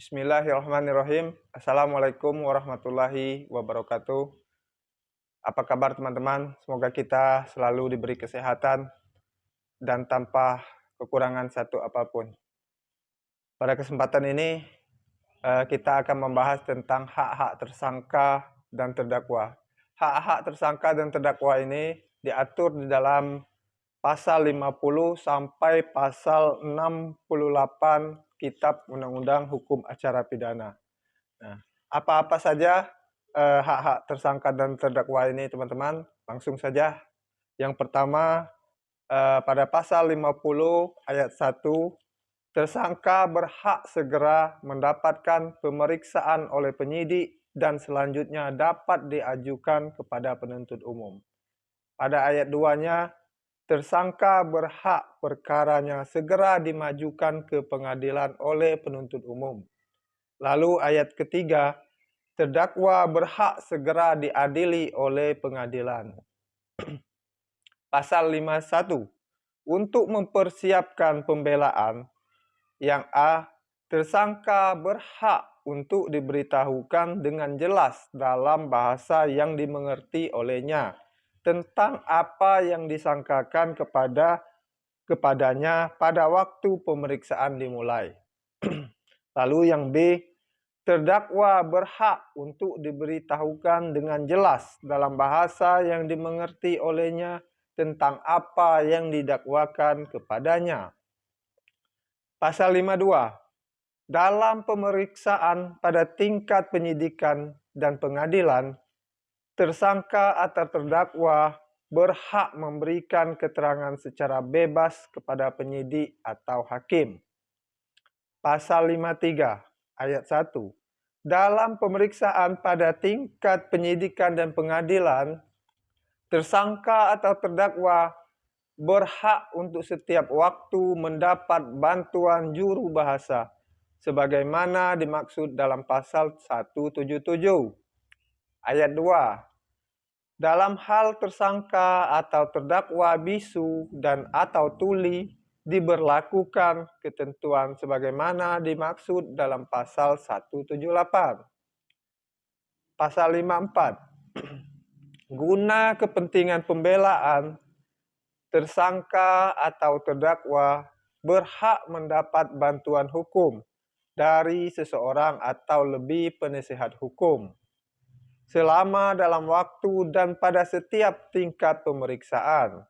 Bismillahirrahmanirrahim. Assalamualaikum warahmatullahi wabarakatuh. Apa kabar teman-teman? Semoga kita selalu diberi kesehatan dan tanpa kekurangan satu apapun. Pada kesempatan ini kita akan membahas tentang hak-hak tersangka dan terdakwa. Hak-hak tersangka dan terdakwa ini diatur di dalam pasal 50 sampai pasal 68 Kitab Undang-Undang Hukum Acara Pidana. Nah, apa-apa saja hak-hak tersangka dan terdakwa ini, teman-teman? Langsung saja. Yang pertama, pada pasal 50 ayat 1, tersangka berhak segera mendapatkan pemeriksaan oleh penyidik dan selanjutnya dapat diajukan kepada penuntut umum. Pada ayat 2-nya, tersangka berhak perkaranya segera dimajukan ke pengadilan oleh penuntut umum. Lalu ayat ketiga, terdakwa berhak segera diadili oleh pengadilan. Pasal 51, untuk mempersiapkan pembelaan, yang A, tersangka berhak untuk diberitahukan dengan jelas dalam bahasa yang dimengerti olehnya tentang apa yang disangkakan kepadanya pada waktu pemeriksaan dimulai. Lalu yang B, terdakwa berhak untuk diberitahukan dengan jelas dalam bahasa yang dimengerti olehnya tentang apa yang didakwakan kepadanya. Pasal 52, dalam pemeriksaan pada tingkat penyidikan dan pengadilan, tersangka atau terdakwa berhak memberikan keterangan secara bebas kepada penyidik atau hakim. Pasal 53 ayat 1. Dalam pemeriksaan pada tingkat penyidikan dan pengadilan, tersangka atau terdakwa berhak untuk setiap waktu mendapat bantuan juru bahasa sebagaimana dimaksud dalam pasal 177 ayat 2. Dalam hal tersangka atau terdakwa bisu dan atau tuli diberlakukan ketentuan sebagaimana dimaksud dalam pasal 178. Pasal 54. Guna kepentingan pembelaan, tersangka atau terdakwa berhak mendapat bantuan hukum dari seseorang atau lebih penasehat hukum selama dalam waktu dan pada setiap tingkat pemeriksaan,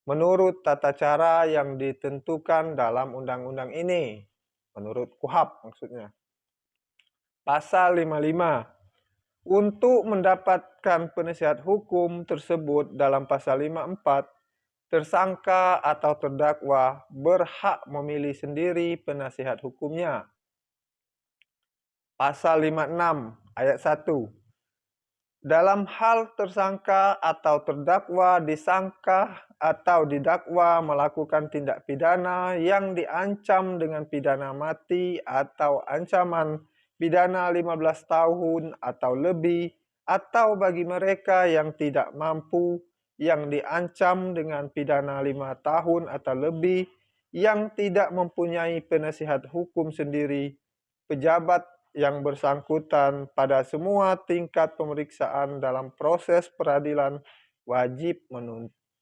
menurut tata cara yang ditentukan dalam undang-undang ini, menurut KUHP maksudnya. Pasal 55, untuk mendapatkan penasehat hukum tersebut dalam pasal 54, tersangka atau terdakwa berhak memilih sendiri penasehat hukumnya. Pasal 56 ayat 1. Dalam hal tersangka atau terdakwa disangka atau didakwa melakukan tindak pidana yang diancam dengan pidana mati atau ancaman pidana 15 tahun atau lebih, atau bagi mereka yang tidak mampu yang diancam dengan pidana 5 tahun atau lebih, yang tidak mempunyai penasihat hukum sendiri, pejabat yang bersangkutan pada semua tingkat pemeriksaan dalam proses peradilan wajib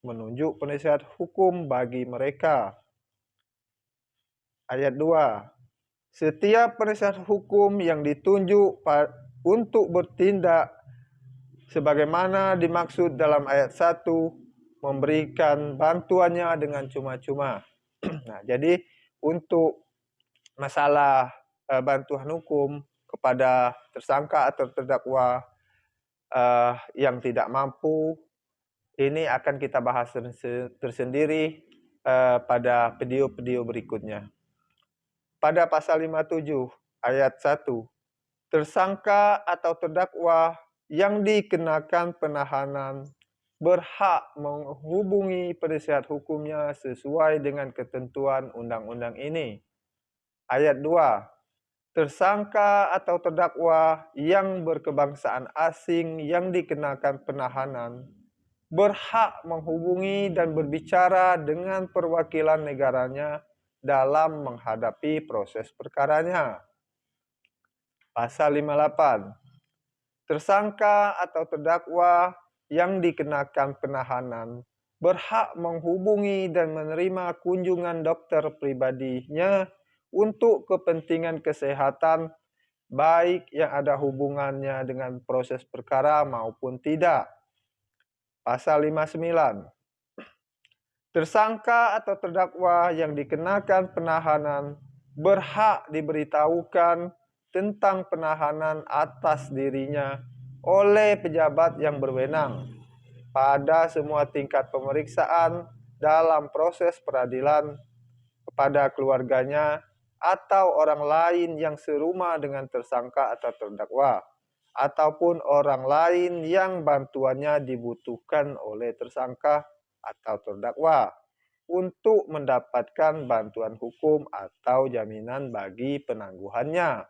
menunjuk penasihat hukum bagi mereka. Ayat 2. Setiap penasihat hukum yang ditunjuk untuk bertindak sebagaimana dimaksud dalam ayat 1 memberikan bantuannya dengan cuma-cuma. Nah, jadi untuk masalah bantuan hukum kepada tersangka atau terdakwa yang tidak mampu, ini akan kita bahas tersendiri pada video-video berikutnya. Pada pasal 57 ayat 1, tersangka atau terdakwa yang dikenakan penahanan berhak menghubungi penasihat hukumnya sesuai dengan ketentuan undang-undang ini. Ayat 2. Tersangka atau terdakwa yang berkebangsaan asing yang dikenakan penahanan berhak menghubungi dan berbicara dengan perwakilan negaranya dalam menghadapi proses perkaranya. Pasal 58. Tersangka atau terdakwa yang dikenakan penahanan berhak menghubungi dan menerima kunjungan dokter pribadinya untuk kepentingan kesehatan, baik yang ada hubungannya dengan proses perkara maupun tidak. Pasal 59. Tersangka atau terdakwa yang dikenakan penahanan berhak diberitahukan tentang penahanan atas dirinya oleh pejabat yang berwenang pada semua tingkat pemeriksaan dalam proses peradilan kepada keluarganya atau orang lain yang serumah dengan tersangka atau terdakwa, ataupun orang lain yang bantuannya dibutuhkan oleh tersangka atau terdakwa untuk mendapatkan bantuan hukum atau jaminan bagi penangguhannya.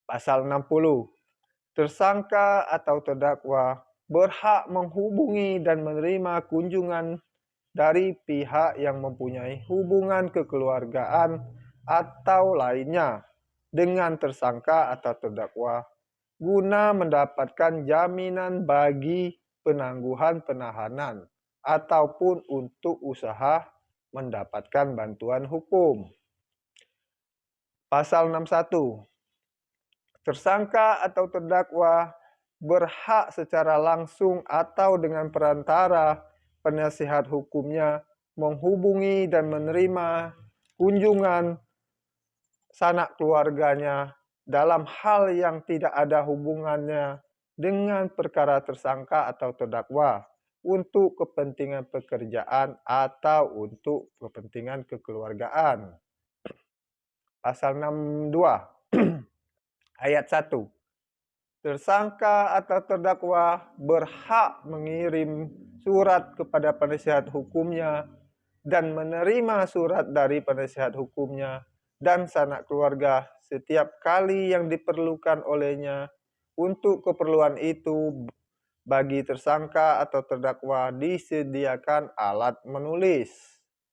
Pasal 60. Tersangka atau terdakwa berhak menghubungi dan menerima kunjungan dari pihak yang mempunyai hubungan kekeluargaan atau lainnya dengan tersangka atau terdakwa guna mendapatkan jaminan bagi penangguhan penahanan ataupun untuk usaha mendapatkan bantuan hukum. Pasal 61. Tersangka atau terdakwa berhak secara langsung atau dengan perantara penasihat hukumnya menghubungi dan menerima kunjungan sanak keluarganya dalam hal yang tidak ada hubungannya dengan perkara tersangka atau terdakwa untuk kepentingan pekerjaan atau untuk kepentingan kekeluargaan. Pasal 62 ayat 1. Tersangka atau terdakwa berhak mengirim surat kepada penasihat hukumnya dan menerima surat dari penasihat hukumnya dan sanak keluarga setiap kali yang diperlukan olehnya. Untuk keperluan itu, bagi tersangka atau terdakwa disediakan alat menulis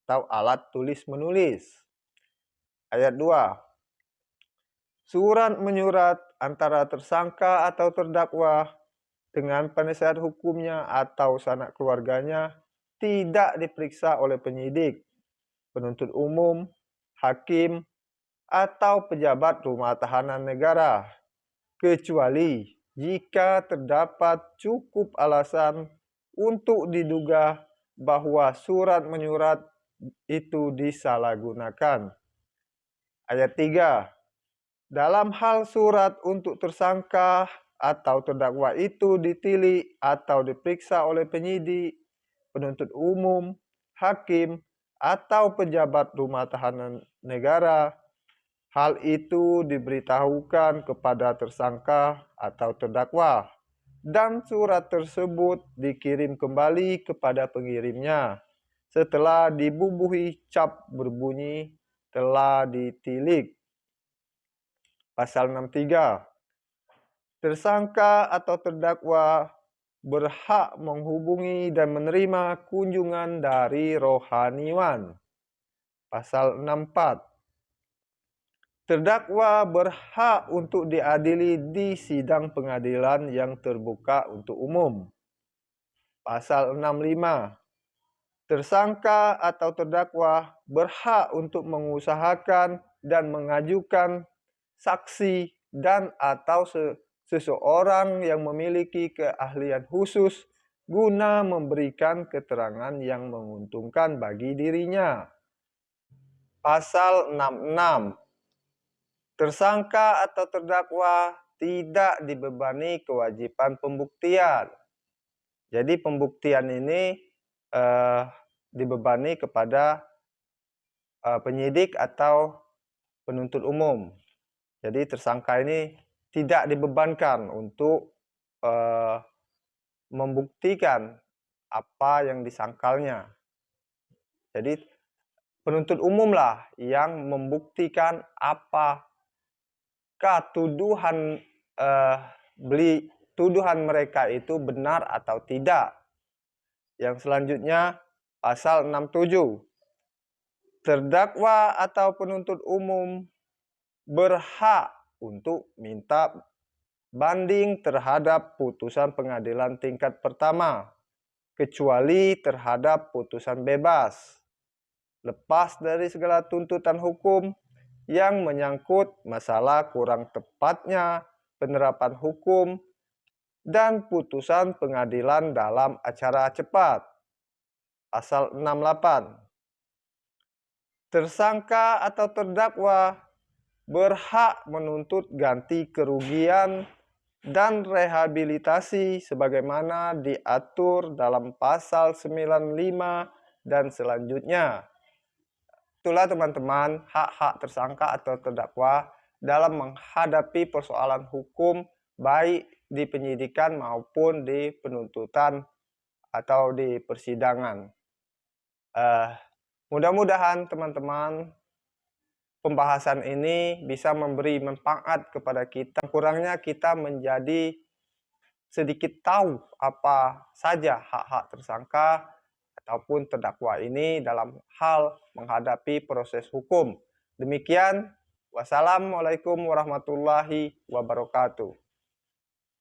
atau alat tulis menulis. Ayat 2. Surat menyurat antara tersangka atau terdakwa dengan penasihat hukumnya atau sanak keluarganya tidak diperiksa oleh penyidik, penuntut umum, hakim, atau pejabat rumah tahanan negara, kecuali jika terdapat cukup alasan untuk diduga bahwa surat menyurat itu disalahgunakan. Ayat 3. Dalam hal surat untuk tersangka atau terdakwa itu ditilik atau diperiksa oleh penyidik, penuntut umum, hakim, atau pejabat rumah tahanan negara, hal itu diberitahukan kepada tersangka atau terdakwa, dan surat tersebut dikirim kembali kepada pengirimnya setelah dibubuhi cap berbunyi telah ditilik. Pasal 63. Tersangka atau terdakwa berhak menghubungi dan menerima kunjungan dari rohaniwan. Pasal 64. Terdakwa berhak untuk diadili di sidang pengadilan yang terbuka untuk umum. Pasal 65. Tersangka atau terdakwa berhak untuk mengusahakan dan mengajukan saksi dan atau seseorang yang memiliki keahlian khusus guna memberikan keterangan yang menguntungkan bagi dirinya. Pasal 66. Tersangka atau terdakwa tidak dibebani kewajiban pembuktian. Jadi pembuktian ini dibebani kepada penyidik atau penuntut umum. Jadi tersangka ini tidak dibebankan untuk membuktikan apa yang disangkalnya. Jadi penuntut umum lah yang membuktikan apakah tuduhan mereka itu benar atau tidak. Yang selanjutnya pasal 67. Terdakwa atau penuntut umum berhak untuk minta banding terhadap putusan pengadilan tingkat pertama, kecuali terhadap putusan bebas, lepas dari segala tuntutan hukum yang menyangkut masalah kurang tepatnya penerapan hukum dan putusan pengadilan dalam acara cepat. Pasal 68. Tersangka atau terdakwa berhak menuntut ganti kerugian dan rehabilitasi sebagaimana diatur dalam pasal 95 dan selanjutnya. Itulah teman-teman hak-hak tersangka atau terdakwa dalam menghadapi persoalan hukum baik di penyidikan maupun di penuntutan atau di persidangan. Mudah-mudahan teman-teman pembahasan ini bisa memberi manfaat kepada kita. Kurangnya kita menjadi sedikit tahu apa saja hak-hak tersangka ataupun terdakwa ini dalam hal menghadapi proses hukum. Demikian, wassalamualaikum warahmatullahi wabarakatuh.